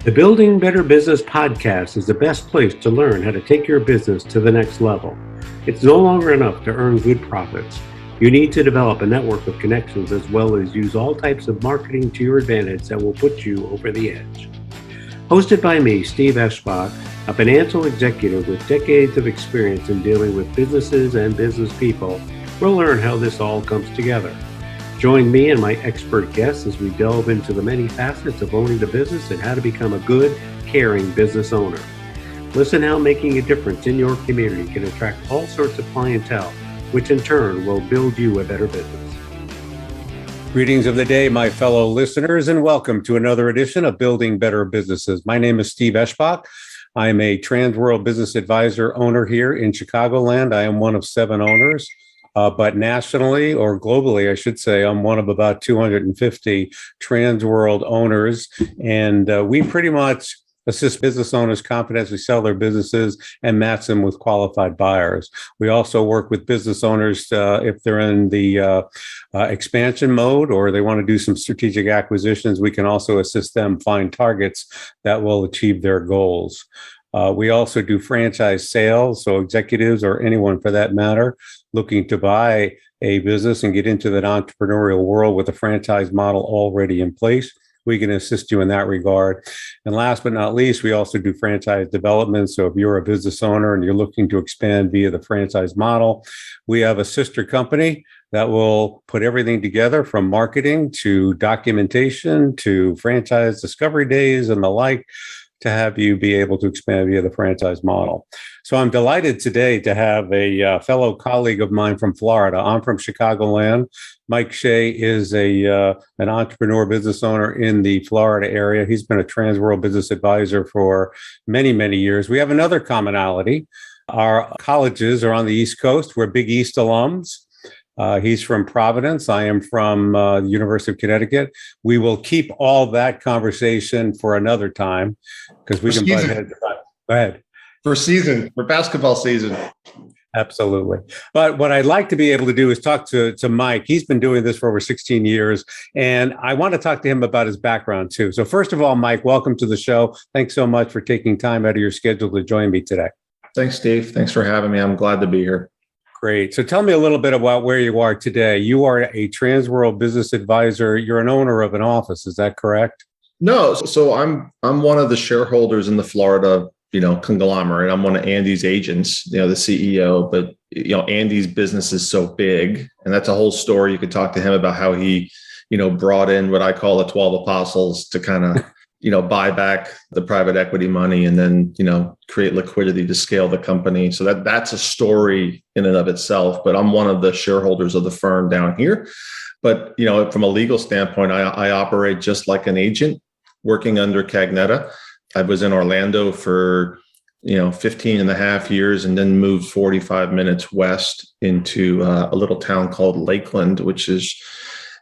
The Building Better Business podcast is the best place to learn how to take your business to the next level. It's no longer enough to earn good profits. You need to develop a network of connections as well as use all types of marketing to your advantage that will put you over the edge. Hosted by me, Steve Eschbach, a financial executive with decades of experience in dealing with businesses and business people, we'll learn how this all comes together. Join me and my expert guests as we delve into the many facets of owning the business and how to become a good, caring business owner. Listen how making a difference in your community can attract all sorts of clientele, which in turn will build you a better business. Greetings of the day, my fellow listeners, and welcome to another edition of Building Better Businesses. My name is Steve Eschbach. I am a Transworld business advisor owner here in Chicagoland. I am one of 7 owners. But nationally or globally, I should say, I'm one of about 250 Transworld owners. And we pretty much assist business owners confidentially sell their businesses and match them with qualified buyers. We also work with business owners if they're in the expansion mode or they want to do some strategic acquisitions. We can also assist them find targets that will achieve their goals. We also do franchise sales, so executives or anyone for that matter looking to buy a business and get into that entrepreneurial world with a franchise model already in place. We can assist you in that regard. And last but not least, we also do franchise development. So if you're a business owner and you're looking to expand via the franchise model, we have a sister company that will put everything together from marketing to documentation to franchise discovery days and the like, to have you be able to expand via the franchise model. So I'm delighted today to have a fellow colleague of mine from Florida. I'm from Chicagoland. Mike Shea is an entrepreneur business owner in the Florida area. He's been a Transworld business advisor for many, many years. We have another commonality. Our colleges are on the East Coast. We're Big East alums. He's from Providence. I am from the University of Connecticut. We will keep all that conversation for another time because we can butt heads. Go ahead. For basketball season. Absolutely. But what I'd like to be able to do is talk to Mike. He's been doing this for over 16 years, and I want to talk to him about his background too. So first of all, Mike, welcome to the show. Thanks so much for taking time out of your schedule to join me today. Thanks, Steve. Thanks for having me. I'm glad to be here. Great. So tell me a little bit about where you are today. You are a Transworld business advisor. You're an owner of an office. Is that correct? No. So I'm one of the shareholders in the Florida, conglomerate. I'm one of Andy's agents, the CEO. But Andy's business is so big, and that's a whole story. You could talk to him about how he, brought in what I call the 12 apostles to kind of buy back the private equity money and then, create liquidity to scale the company. So that's a story in and of itself, but I'm one of the shareholders of the firm down here. But, from a legal standpoint, I operate just like an agent working under Cagnetta. I was in Orlando for, 15 and a half years and then moved 45 minutes west into a little town called Lakeland, which is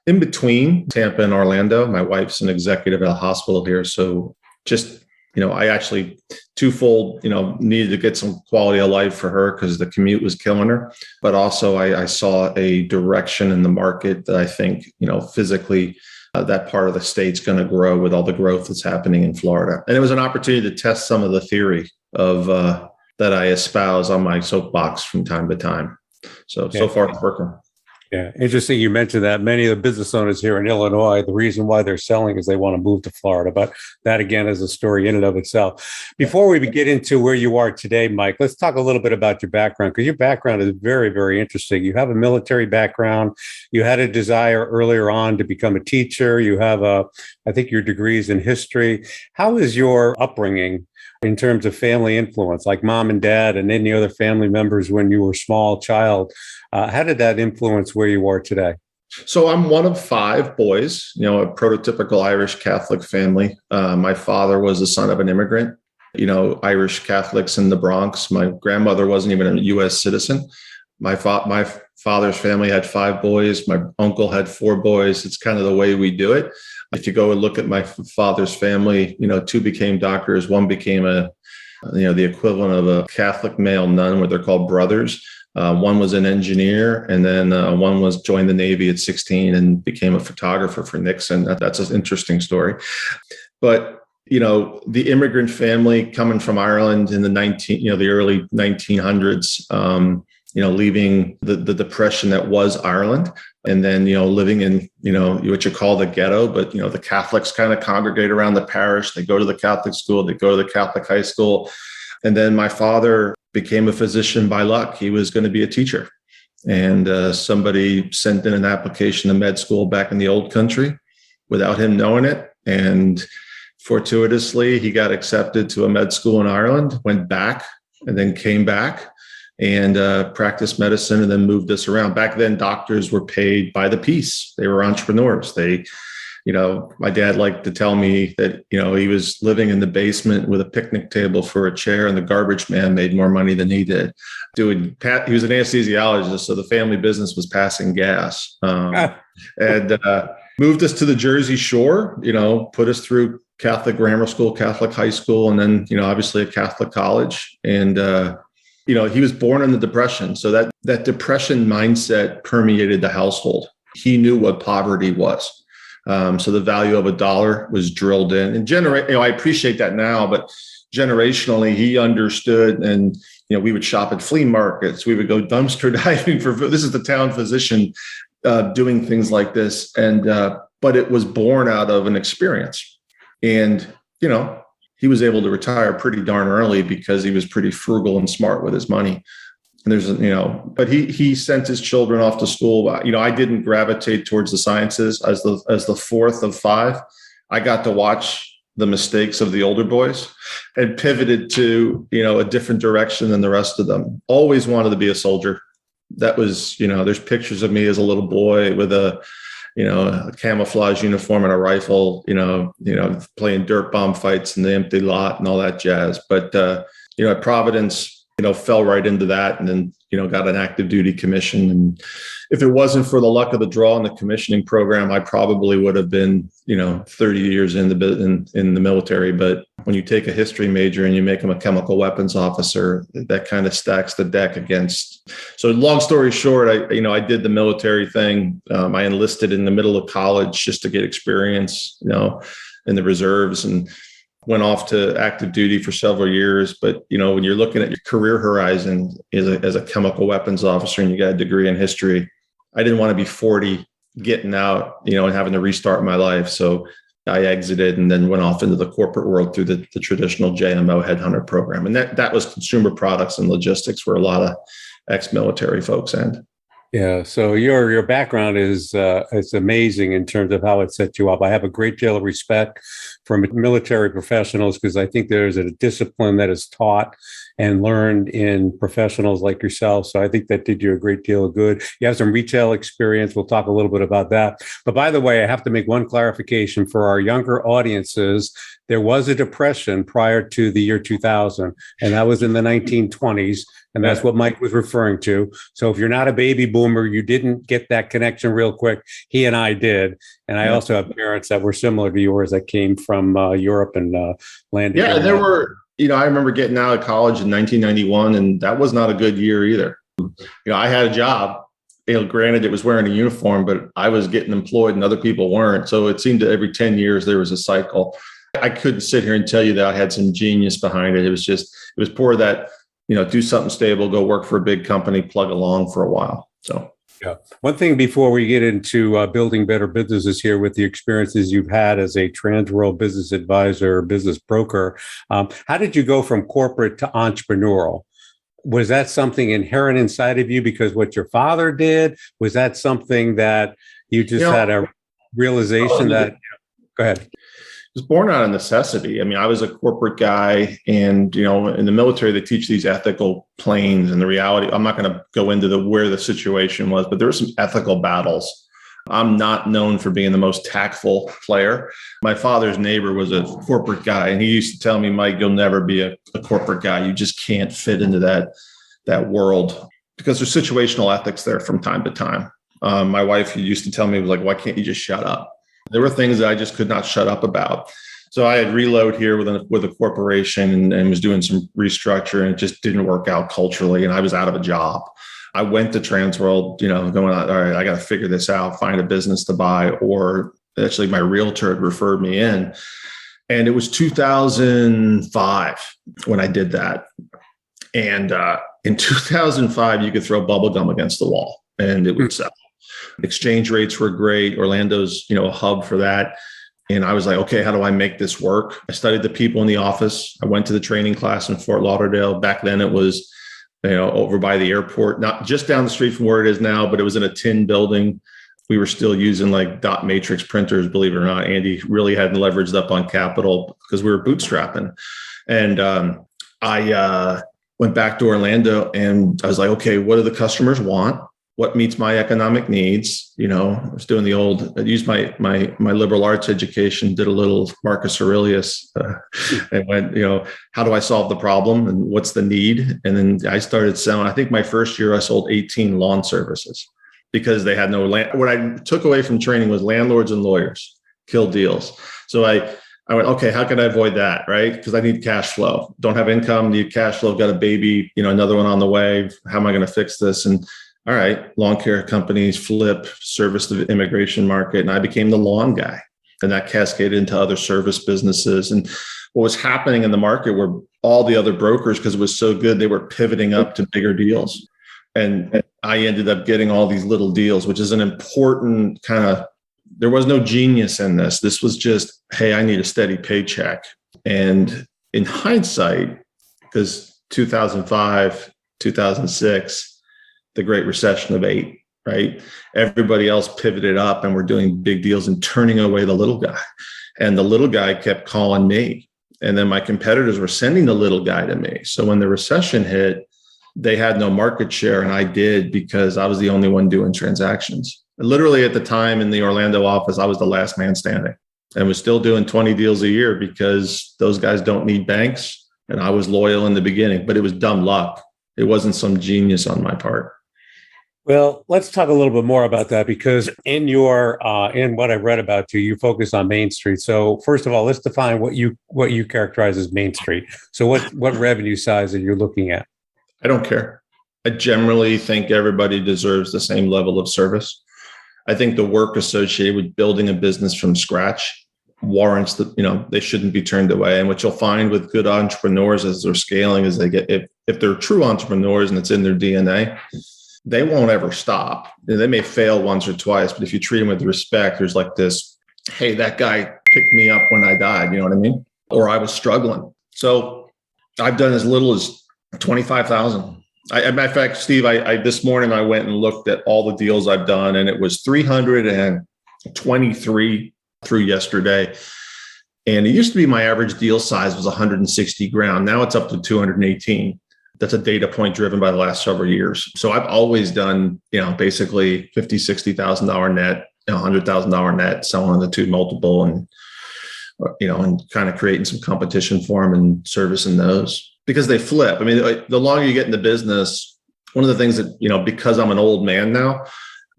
in between Tampa and Orlando. My wife's an executive at a hospital here. So just, I actually twofold, needed to get some quality of life for her because the commute was killing her. But also I saw a direction in the market that I think, physically that part of the state's going to grow with all the growth that's happening in Florida. And it was an opportunity to test some of the theory of that I espouse on my soapbox from time to time. So far it's working. Yeah, interesting. You mentioned that many of the business owners here in Illinois, the reason why they're selling is they want to move to Florida. But that, again, is a story in and of itself. Before we get into where you are today, Mike, let's talk a little bit about your background, because your background is very, very interesting. You have a military background. You had a desire earlier on to become a teacher. You have I think your degrees in history. How is your upbringing in terms of family influence, like mom and dad and any other family members when you were a small child? How did that influence where you are today? So I'm one of 5 boys, a prototypical Irish Catholic family. My father was the son of an immigrant, Irish Catholics in the Bronx. My grandmother wasn't even a U.S. citizen. My father's family had 5 boys. My uncle had 4 boys. It's kind of the way we do it. If you go and look at my father's family, 2 became doctors. 1 became the equivalent of a Catholic male nun, what they're called brothers. 1 was an engineer, and then 1 joined the Navy at 16 and became a photographer for Nixon. That's an interesting story. But the immigrant family coming from Ireland in the early 1900s, leaving the depression that was Ireland, and then, living in, what you call the ghetto, but, the Catholics kind of congregate around the parish. They go to the Catholic school, they go to the Catholic high school. And then my father became a physician by luck. He was going to be a teacher. And somebody sent in an application to med school back in the old country without him knowing it. And fortuitously, he got accepted to a med school in Ireland, went back, and then came back and practiced medicine, and then moved us around. Back then, doctors were paid by the piece. They were entrepreneurs. My dad liked to tell me that, he was living in the basement with a picnic table for a chair, and the garbage man made more money than he did. He was an anesthesiologist, so the family business was passing gas. And moved us to the Jersey Shore, put us through Catholic grammar school, Catholic high school, and then, obviously a Catholic college. And, he was born in the Depression. So that Depression mindset permeated the household. He knew what poverty was. So the value of a dollar was drilled in. And I appreciate that now, but generationally, he understood. And, we would shop at flea markets. We would go dumpster diving this is the town physician doing things like this. And, but it was born out of an experience. And, he was able to retire pretty darn early because he was pretty frugal and smart with his money. And but he sent his children off to school. I didn't gravitate towards the sciences as the fourth of five. I got to watch the mistakes of the older boys and pivoted to, a different direction than the rest of them. Always wanted to be a soldier. That was, there's pictures of me as a little boy with a camouflage uniform and a rifle, playing dirt bomb fights in the empty lot and all that jazz. But, at Providence, fell right into that, and then, got an active duty commission. And if it wasn't for the luck of the draw in the commissioning program, I probably would have been, 30 years in the military. But when you take a history major and you make them a chemical weapons officer, that kind of stacks the deck against. So long story short, I did the military thing. I enlisted in the middle of college just to get experience, in the reserves, and went off to active duty for several years. But, when you're looking at your career horizon as a chemical weapons officer and you got a degree in history, I didn't want to be 40 getting out, and having to restart my life. So I exited and then went off into the corporate world through the traditional JMO headhunter program. And that was consumer products and logistics, where a lot of ex-military folks end. Yeah. So your background is amazing in terms of how it set you up. I have a great deal of respect for military professionals, because I think there's a discipline that is taught and learned in professionals like yourself. So I think that did you a great deal of good. You have some retail experience. We'll talk a little bit about that. But by the way, I have to make one clarification for our younger audiences. There was a depression prior to the year 2000, and that was in the 1920s. And that's what Mike was referring to. So if you're not a baby boomer, you didn't get that connection real quick. He and I did. And I also have parents that were similar to yours that came from Europe and landed. Yeah, there were, I remember getting out of college in 1991, and that was not a good year either. I had a job. Granted, it was wearing a uniform, but I was getting employed and other people weren't. So it seemed that every 10 years there was a cycle. I couldn't sit here and tell you that I had some genius behind it. It was poor that, do something stable, go work for a big company, plug along for a while. So, yeah. One thing before we get into building better businesses here, with the experiences you've had as a Transworld business advisor, business broker, how did you go from corporate to entrepreneurial? Was that something inherent inside of you because what your father did? Was that something that you just had a realization that? Go ahead. Was born out of necessity. I mean, I was a corporate guy, and, in the military, they teach these ethical planes, and the reality, I'm not going to go into where the situation was, but there were some ethical battles. I'm not known for being the most tactful player. My father's neighbor was a corporate guy, and he used to tell me, Mike, you'll never be a corporate guy. You just can't fit into that world, because there's situational ethics there from time to time. My wife used to tell me, was like, why can't you just shut up? There were things that I just could not shut up about. So I had reload here with a corporation and was doing some restructure, and it just didn't work out culturally. And I was out of a job. I went to Transworld, going, all right, I got to figure this out, find a business to buy, or actually my realtor had referred me in. And it was 2005 when I did that. And in 2005, you could throw bubble gum against the wall and it would sell. Exchange rates were great. Orlando's, a hub for that. And I was like, okay, how do I make this work? I studied the people in the office. I went to the training class in Fort Lauderdale. Back then it was, over by the airport, not just down the street from where it is now, but it was in a tin building. We were still using like dot matrix printers, believe it or not. Andy really hadn't leveraged up on capital because we were bootstrapping. And I went back to Orlando and I was like, okay, what do the customers want? What meets my economic needs? I was doing I used my liberal arts education, did a little Marcus Aurelius and went, how do I solve the problem and what's the need? And then I started selling. I think my first year I sold 18 lawn services because they had no land. What I took away from training was landlords and lawyers kill deals. So I went, okay, how can I avoid that? Right. Because I need cash flow. Don't have income, need cash flow, got a baby, another one on the way. How am I going to fix this? And all right, lawn care companies flip, service the immigration market. And I became the lawn guy. And that cascaded into other service businesses. And what was happening in the market were all the other brokers, because it was so good, they were pivoting up to bigger deals. And I ended up getting all these little deals, which is an important there was no genius in this. This was just, hey, I need a steady paycheck. And in hindsight, because 2005, 2006, the Great Recession of 2008, right? Everybody else pivoted up and were doing big deals and turning away the little guy. And the little guy kept calling me. And then my competitors were sending the little guy to me. So when the recession hit, they had no market share. And I did, because I was the only one doing transactions. Literally at the time in the Orlando office, I was the last man standing and was still doing 20 deals a year because those guys don't need banks. And I was loyal in the beginning, but it was dumb luck. It wasn't some genius on my part. Well, let's talk a little bit more about that, because in what I read about you, you focus on Main Street. So first of all, let's define what you characterize as Main Street. So what revenue size are you looking at? I don't care. I generally think everybody deserves the same level of service. I think the work associated with building a business from scratch warrants that, they shouldn't be turned away. And what you'll find with good entrepreneurs as they're scaling is if they're true entrepreneurs and it's in their DNA, they won't ever stop. They may fail once or twice, but if you treat them with respect, there's like this, hey, that guy picked me up when I died. You know what I mean? Or I was struggling. So I've done as little as 25,000. As a matter of fact, Steve, I this morning I went and looked at all the deals I've done, and it was 323 through yesterday. And it used to be my average deal size was 160 grand. Now it's up to 218. That's a data point driven by the last several years. So I've always done, basically $50,000, $60,000 net, $100,000 net, selling the two multiple and kind of creating some competition for them and servicing those because they flip. I mean, the longer you get in the business, one of the things that, because I'm an old man now,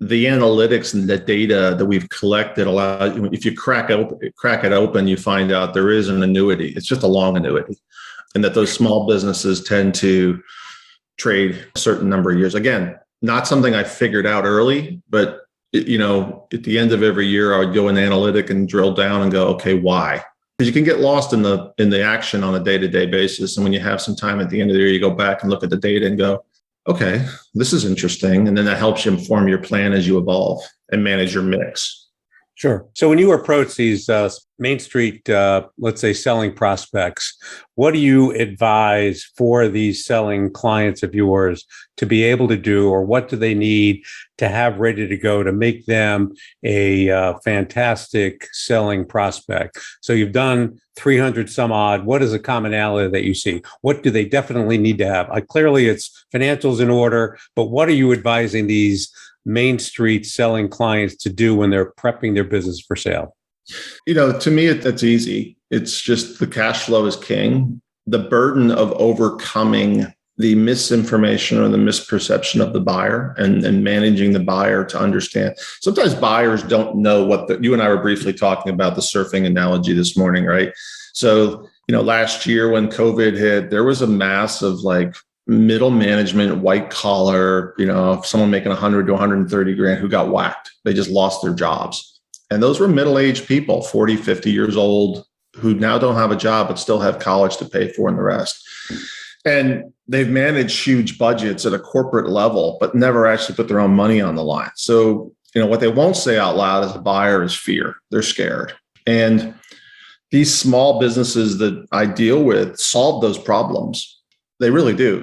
the analytics and the data that we've collected allow, if you crack it open, you find out there is an annuity. It's just a long annuity. And that those small businesses tend to trade a certain number of years. Again, not something I figured out early, but at the end of every year, I would go in analytic and drill down and go, okay, why? Because you can get lost in the action on a day-to-day basis. And when you have some time at the end of the year, you go back and look at the data and go, okay, this is interesting. And then that helps you inform your plan as you evolve and manage your mix. Sure. So when you approach these Main Street, let's say selling prospects, what do you advise for these selling clients of yours to be able to do, or what do they need to have ready to go to make them a fantastic selling prospect? So you've done 300 some odd. What is a commonality that you see? What do they definitely need to have? Clearly it's financials in order, but what are you advising these Main Street selling clients to do when they're prepping their business for sale? To me, that's easy. It's just the cash flow is king. The burden of overcoming the misinformation or the misperception of the buyer and managing the buyer to understand. Sometimes buyers don't know you and I were briefly talking about the surfing analogy this morning, right? So, last year when COVID hit, there was a mass of middle management, white collar, someone making 100 to 130 grand who got whacked. They just lost their jobs. And those were middle-aged people, 40, 50 years old, who now don't have a job, but still have college to pay for and the rest. And they've managed huge budgets at a corporate level, but never actually put their own money on the line. So, what they won't say out loud as a buyer is fear. They're scared. And these small businesses that I deal with solve those problems. They really do.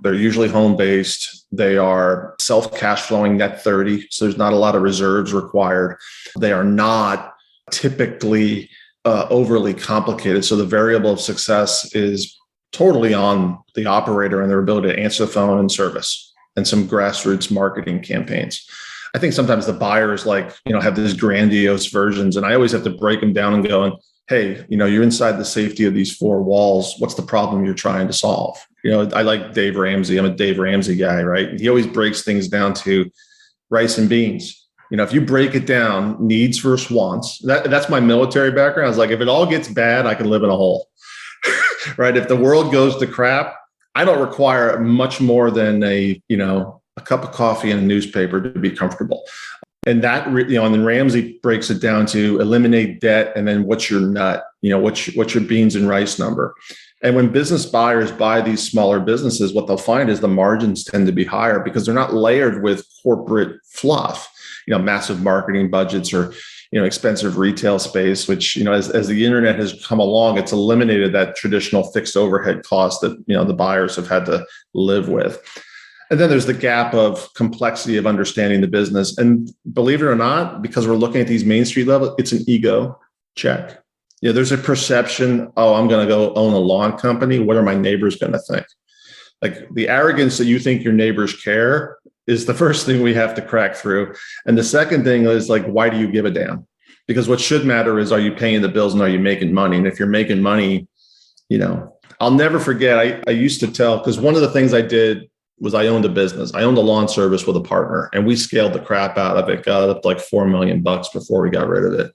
They're usually home-based. They are self-cash flowing net 30. So there's not a lot of reserves required. They are not typically overly complicated. So the variable of success is totally on the operator and their ability to answer the phone and service and some grassroots marketing campaigns. I think sometimes the buyers have these grandiose versions, and I always have to break them down and go, hey, you're inside the safety of these four walls. What's the problem you're trying to solve? I like Dave Ramsey. I'm a Dave Ramsey guy, right? He always breaks things down to rice and beans. If you break it down, needs versus wants, that's my military background. I was like, if it all gets bad, I can live in a hole, right? If the world goes to crap, I don't require much more than a cup of coffee and a newspaper to be comfortable. And that, and then Ramsey breaks it down to eliminate debt. And then what's your nut? What's your beans and rice number? And when business buyers buy these smaller businesses, what they'll find is the margins tend to be higher because they're not layered with corporate fluff, massive marketing budgets or, expensive retail space, which, as the internet has come along, it's eliminated that traditional fixed overhead cost that, the buyers have had to live with. And then there's the gap of complexity of understanding the business. And believe it or not, because we're looking at these Main Street level, it's an ego check. There's a perception, I'm going to go own a lawn company. What are my neighbors going to think? Like the arrogance that you think your neighbors care is the first thing we have to crack through. And the second thing is why do you give a damn? Because what should matter is, are you paying the bills and are you making money? And if you're making money, I'll never forget. I used to tell, because one of the things I did was I owned a business. I owned a lawn service with a partner, and we scaled the crap out of it, got it up to $4 million before we got rid of it.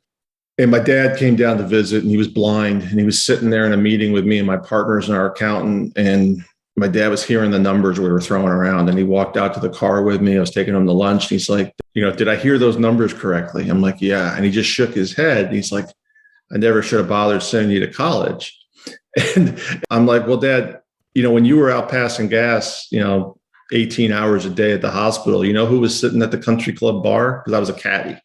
And my dad came down to visit, and he was blind, and he was sitting there in a meeting with me and my partners and our accountant. And my dad was hearing the numbers we were throwing around, and he walked out to the car with me. I was taking him to lunch, and he's like, did I hear those numbers correctly? I'm like, yeah. And he just shook his head. And he's like, I never should have bothered sending you to college. And I'm like, well, Dad, when you were out passing gas, 18 hours a day at the hospital, who was sitting at the country club bar? Because I was a caddy.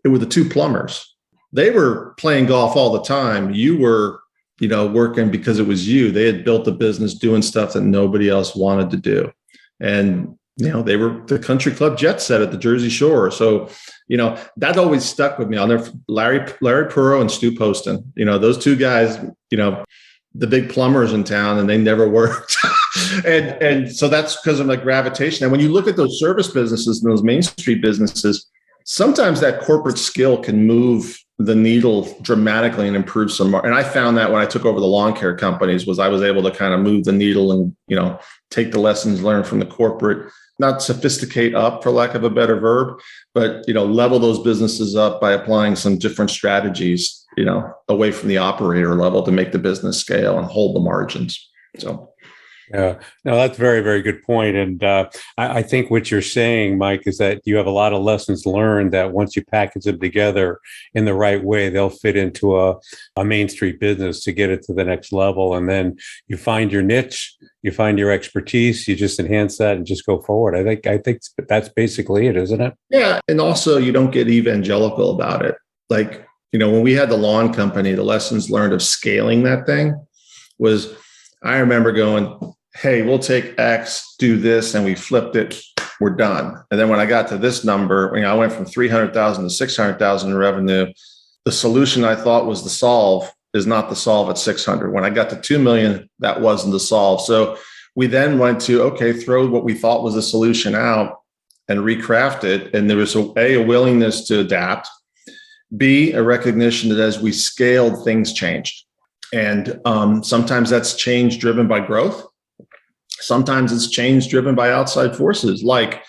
It were the two plumbers. They were playing golf all the time. You were, working because it was you. They had built a business doing stuff that nobody else wanted to do. And, they were the country club jet set at the Jersey Shore. So, that always stuck with me. I'll never, Larry Perot and Stu Poston, those two guys, the big plumbers in town, and they never worked. and so that's because of my gravitation. And when you look at those service businesses and those Main Street businesses, sometimes that corporate skill can move the needle dramatically and improve some more. And I found that when I took over the lawn care companies, was I was able to kind of move the needle and, take the lessons learned from the corporate, not sophisticate up, for lack of a better verb, but, level those businesses up by applying some different strategies, away from the operator level to make the business scale and hold the margins. So. Yeah, no, that's a very, very good point. And I think what you're saying, Mike, is that you have a lot of lessons learned that once you package them together in the right way, they'll fit into a Main Street business to get it to the next level. And then you find your niche, you find your expertise, you just enhance that and just go forward. I think that's basically it, isn't it? Yeah. And also you don't get evangelical about it. When we had the lawn company, the lessons learned of scaling that thing was, I remember going, hey, we'll take X, do this, and we flipped it, we're done. And then when I got to this number, I went from 300,000 to 600,000 in revenue. The solution I thought was the solve is not the solve at 600. When I got to 2 million, that wasn't the solve. So we then went to, okay, throw what we thought was the solution out and recraft it. And there was a willingness to adapt, B, a recognition that as we scaled, things changed. And sometimes that's change driven by growth. Sometimes it's change driven by outside forces. Like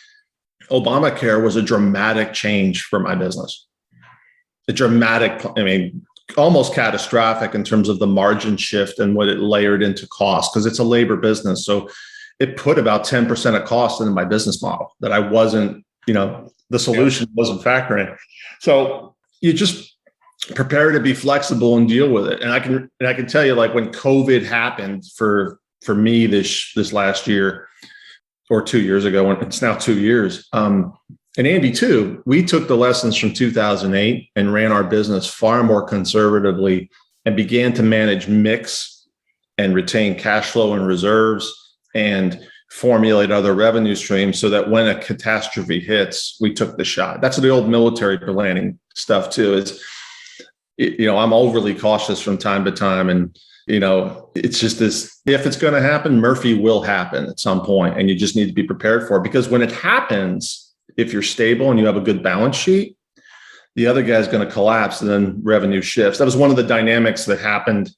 Obamacare was a dramatic change for my business. A dramatic, almost catastrophic in terms of the margin shift and what it layered into cost, because it's a labor business. So it put about 10% of cost into my business model that I wasn't, the solution wasn't factoring. So you just, prepare to be flexible and deal with it. And I can tell you, like when COVID happened for me this last year or 2 years ago, when it's now 2 years, and Andy too, we took the lessons from 2008 and ran our business far more conservatively and began to manage mix and retain cash flow and reserves and formulate other revenue streams so that when a catastrophe hits, we took the shot. That's the old military planning stuff too. I'm overly cautious from time to time. And, it's just this, if it's going to happen, Murphy will happen at some point, and you just need to be prepared for it. Because when it happens, if you're stable and you have a good balance sheet, the other guy's going to collapse and then revenue shifts. That was one of the dynamics that happened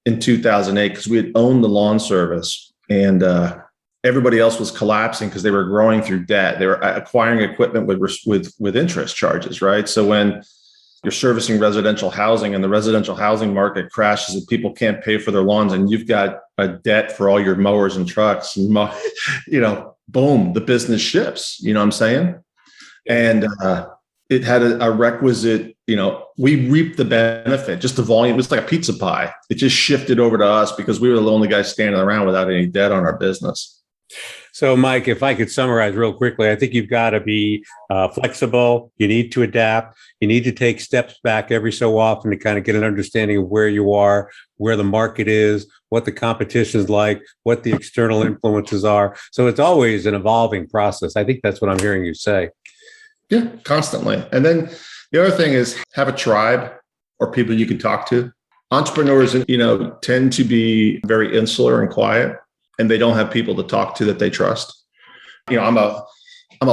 in 2008 because we had owned the lawn service and everybody else was collapsing because they were growing through debt. They were acquiring equipment with interest charges, right? So when you're servicing residential housing and the residential housing market crashes and people can't pay for their lawns and you've got a debt for all your mowers and trucks, and boom, the business shifts. You know what I'm saying? And it had a requisite, we reaped the benefit, just the volume. It's like a pizza pie. It just shifted over to us because we were the only guys standing around without any debt on our business. So, Mike, if I could summarize real quickly, I think you've got to be flexible. You need to adapt. You need to take steps back every so often to kind of get an understanding of where you are, where the market is, what the competition is like, what the external influences are. So it's always an evolving process. I think that's what I'm hearing you say. Yeah, constantly. And then the other thing is have a tribe or people you can talk to. Entrepreneurs, tend to be very insular and quiet, and they don't have people to talk to that they trust. I'm a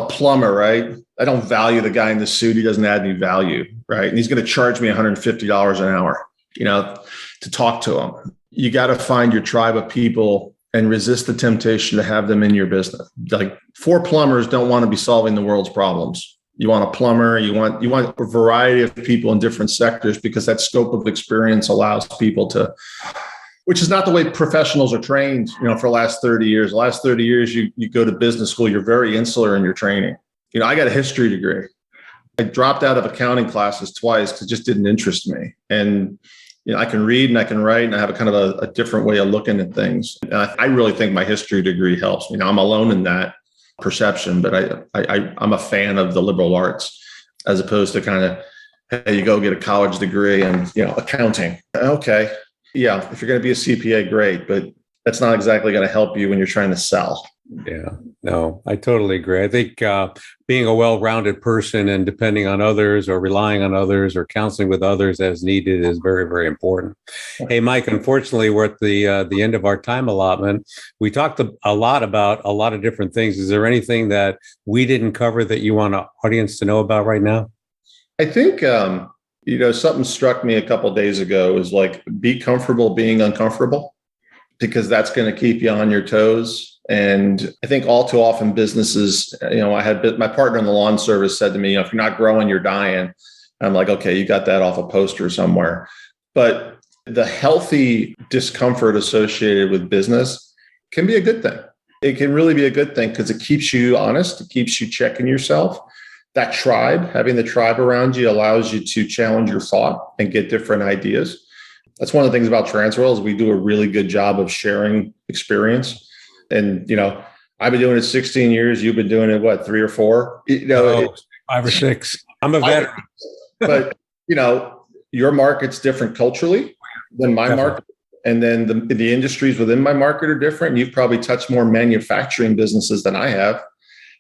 plumber, right? I don't value the guy in the suit. He doesn't add any value, right? And he's going to charge me $150 an hour, to talk to him. You got to find your tribe of people and resist the temptation to have them in your business. Like 4 plumbers don't want to be solving the world's problems. You want a plumber, you want a variety of people in different sectors because that scope of experience allows people to, which is not the way professionals are trained, for the last 30 years. The last 30 years, you go to business school, you're very insular in your training. I got a history degree. I dropped out of accounting classes twice because it just didn't interest me. And, I can read and I can write and I have a kind of a different way of looking at things. And I really think my history degree helps. I'm alone in that perception, but I'm a fan of the liberal arts as opposed to kind of, hey, you go get a college degree and, accounting. Okay. Yeah, if you're going to be a CPA, great, but that's not exactly going to help you when you're trying to sell. Yeah, no, I totally agree. I think being a well-rounded person and depending on others or relying on others or counseling with others as needed is very, very important. Hey, Mike, unfortunately, we're at the end of our time allotment. We talked a lot about a lot of different things. Is there anything that we didn't cover that you want our audience to know about right now? I think something struck me a couple of days ago is like, be comfortable being uncomfortable because that's going to keep you on your toes. And I think all too often businesses, I had my partner in the lawn service said to me, if you're not growing, you're dying. And I'm like, okay, you got that off a poster somewhere. But the healthy discomfort associated with business can be a good thing. It can really be a good thing because it keeps you honest. It keeps you checking yourself. That tribe, having the tribe around you allows you to challenge your thought and get different ideas. That's one of the things about Transworld is we do a really good job of sharing experience. And, I've been doing it 16 years. You've been doing it, what, 3 or 4? 5 or 6. I'm a veteran. But, your market's different culturally than my Definitely. market. And then the industries within my market are different. You've probably touched more manufacturing businesses than I have.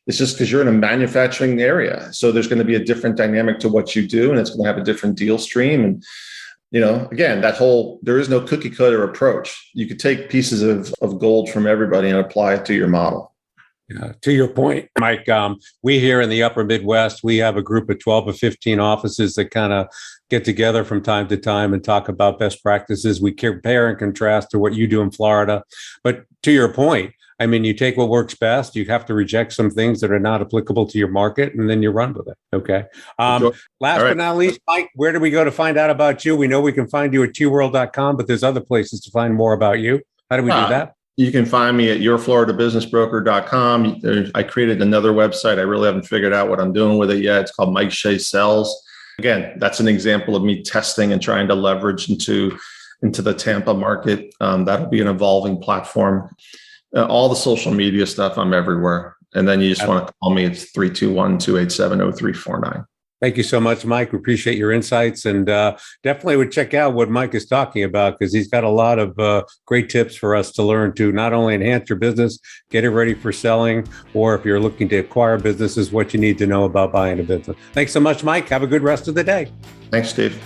It's just because you're in a manufacturing area. So there's going to be a different dynamic to what you do, and it's going to have a different deal stream. And, again, there is no cookie cutter approach. You could take pieces of gold from everybody and apply it to your model. Yeah, to your point, Mike, we here in the upper Midwest, we have a group of 12 or 15 offices that kind of get together from time to time and talk about best practices. We compare and contrast to what you do in Florida. But to your point, you take what works best. You have to reject some things that are not applicable to your market, and then you run with it. Okay. Last but not least, Mike, where do we go to find out about you? We know we can find you at tworld.com, but there's other places to find more about you. How do we do that? You can find me at yourfloridabusinessbroker.com. I created another website. I really haven't figured out what I'm doing with it yet. It's called Mike Shea Sells. Again, that's an example of me testing and trying to leverage into the Tampa market. That'll be an evolving platform. All the social media stuff, I'm everywhere. And then you just want to call me. It's 321-287-0349. Thank you so much, Mike. We appreciate your insights, and definitely would check out what Mike is talking about, because he's got a lot of great tips for us to learn to not only enhance your business, get it ready for selling, or if you're looking to acquire businesses, what you need to know about buying a business. Thanks so much, Mike. Have a good rest of the day. Thanks, Steve.